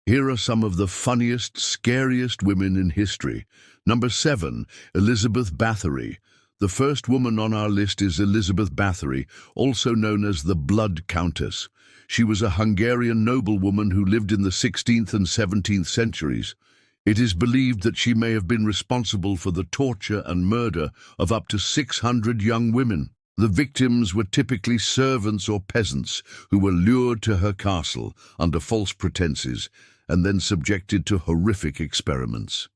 Here are some of the funniest, scariest women in history. Number 7, Elizabeth Bathory. The first woman on our list is Elizabeth Bathory, also known as the Blood Countess. She was a Hungarian noblewoman who lived in the 16th and 17th centuries. It is believed that she may have been responsible for the torture and murder of up to 600 young women. The victims were typically servants or peasants who were lured to her castle under false pretenses and then subjected to horrific experiments.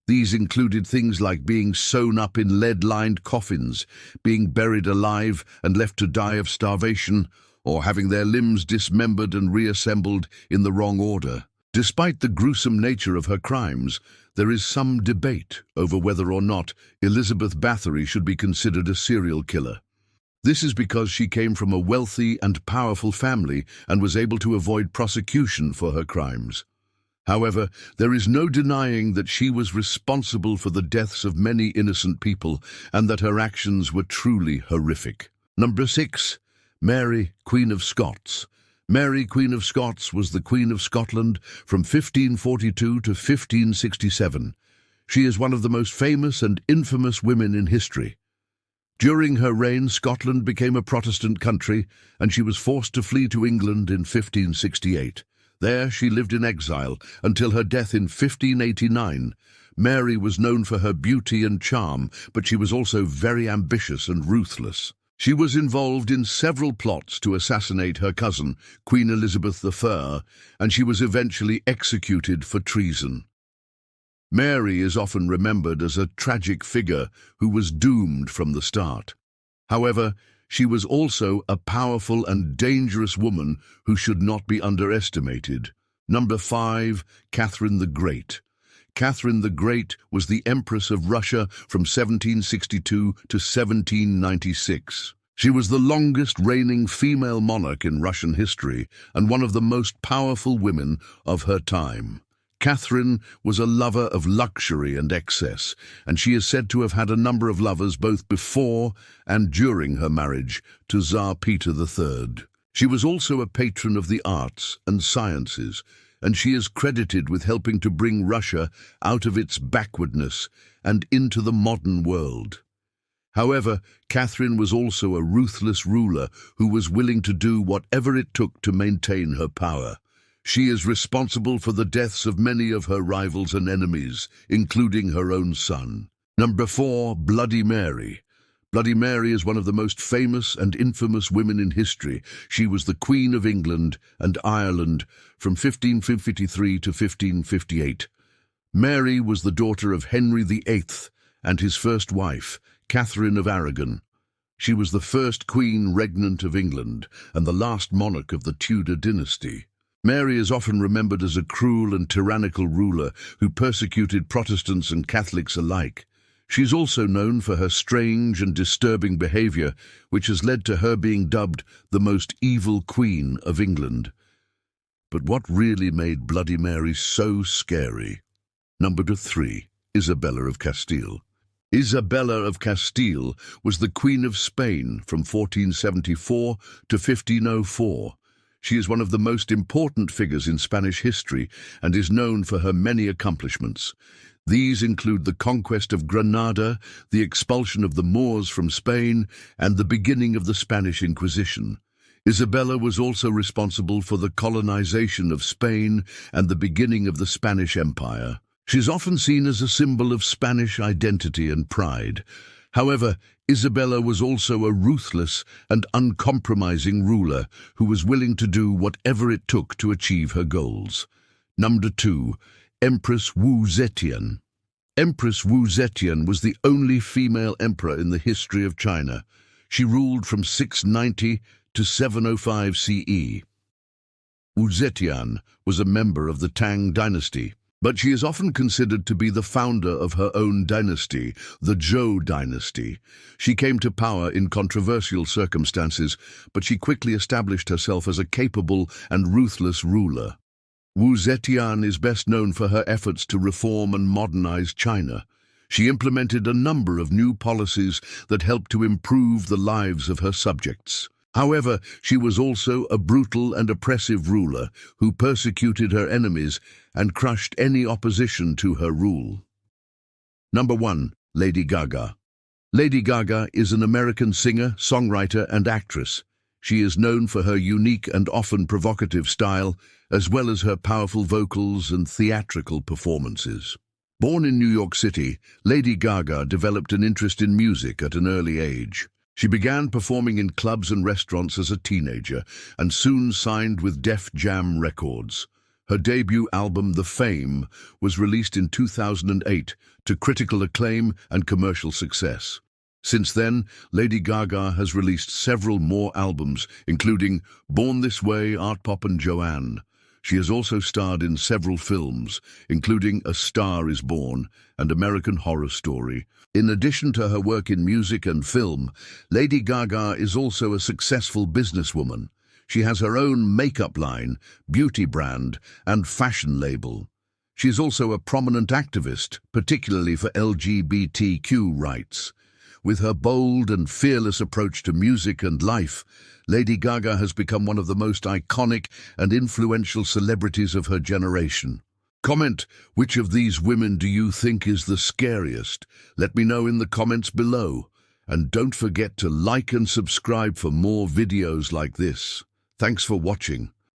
These included things like being sewn up in lead-lined coffins, being buried alive and left to die of starvation, or having their limbs dismembered and reassembled in the wrong order. Despite the gruesome nature of her crimes, there is some debate over whether or not Elizabeth Bathory should be considered a serial killer. This is because she came from a wealthy and powerful family and was able to avoid prosecution for her crimes. However, there is no denying that she was responsible for the deaths of many innocent people and that her actions were truly horrific. Number 6, Mary, Queen of Scots. Mary, Queen of Scots, was the Queen of Scotland from 1542 to 1567. She is one of the most famous and infamous women in history. During her reign, Scotland became a Protestant country, and she was forced to flee to England in 1568. There she lived in exile until her death in 1589. Mary was known for her beauty and charm, but she was also very ambitious and ruthless. She was involved in several plots to assassinate her cousin, Queen Elizabeth I, and she was eventually executed for treason. Mary is often remembered as a tragic figure who was doomed from the start. However, she was also a powerful and dangerous woman who should not be underestimated. Number 5, Catherine the Great. Catherine the Great was the Empress of Russia from 1762 to 1796. She was the longest reigning female monarch in Russian history and one of the most powerful women of her time. Catherine was a lover of luxury and excess, and she is said to have had a number of lovers both before and during her marriage to Tsar Peter III. She was also a patron of the arts and sciences, and she is credited with helping to bring Russia out of its backwardness and into the modern world. However, Catherine was also a ruthless ruler who was willing to do whatever it took to maintain her power. She is responsible for the deaths of many of her rivals and enemies, including her own son. Number 4, Bloody Mary. Bloody Mary is one of the most famous and infamous women in history. She was the Queen of England and Ireland from 1553 to 1558. Mary was the daughter of Henry VIII and his first wife, Catherine of Aragon. She was the first queen regnant of England and the last monarch of the Tudor dynasty. Mary is often remembered as a cruel and tyrannical ruler who persecuted Protestants and Catholics alike. She is also known for her strange and disturbing behavior, which has led to her being dubbed the most evil queen of England. But what really made Bloody Mary so scary? Number 3, Isabella of Castile. Isabella of Castile was the Queen of Spain from 1474 to 1504. She is one of the most important figures in Spanish history and is known for her many accomplishments. These include the conquest of Granada, the expulsion of the Moors from Spain, and the beginning of the Spanish Inquisition. Isabella was also responsible for the colonization of Spain and the beginning of the Spanish Empire. She is often seen as a symbol of Spanish identity and pride. However, Isabella was also a ruthless and uncompromising ruler who was willing to do whatever it took to achieve her goals. Number 2, Empress Wu Zetian. Empress Wu Zetian was the only female emperor in the history of China. She ruled from 690 to 705 CE. Wu Zetian was a member of the Tang dynasty, but she is often considered to be the founder of her own dynasty, the Zhou dynasty. She came to power in controversial circumstances, but she quickly established herself as a capable and ruthless ruler. Wu Zetian is best known for her efforts to reform and modernize China. She implemented a number of new policies that helped to improve the lives of her subjects. However, she was also a brutal and oppressive ruler who persecuted her enemies and crushed any opposition to her rule. Number 1. Lady Gaga. Lady Gaga is an American singer, songwriter, and actress. She is known for her unique and often provocative style, as well as her powerful vocals and theatrical performances. Born in New York City, Lady Gaga developed an interest in music at an early age. She began performing in clubs and restaurants as a teenager and soon signed with Def Jam Records. Her debut album, The Fame, was released in 2008 to critical acclaim and commercial success. Since then, Lady Gaga has released several more albums, including Born This Way, Art Pop and Joanne. She has also starred in several films, including A Star Is Born and American Horror Story. In addition to her work in music and film, Lady Gaga is also a successful businesswoman. She has her own makeup line, beauty brand, and fashion label. She is also a prominent activist, particularly for LGBTQ rights. With her bold and fearless approach to music and life, Lady Gaga has become one of the most iconic and influential celebrities of her generation. Comment, which of these women do you think is the scariest? Let me know in the comments below. And don't forget to like and subscribe for more videos like this. Thanks for watching.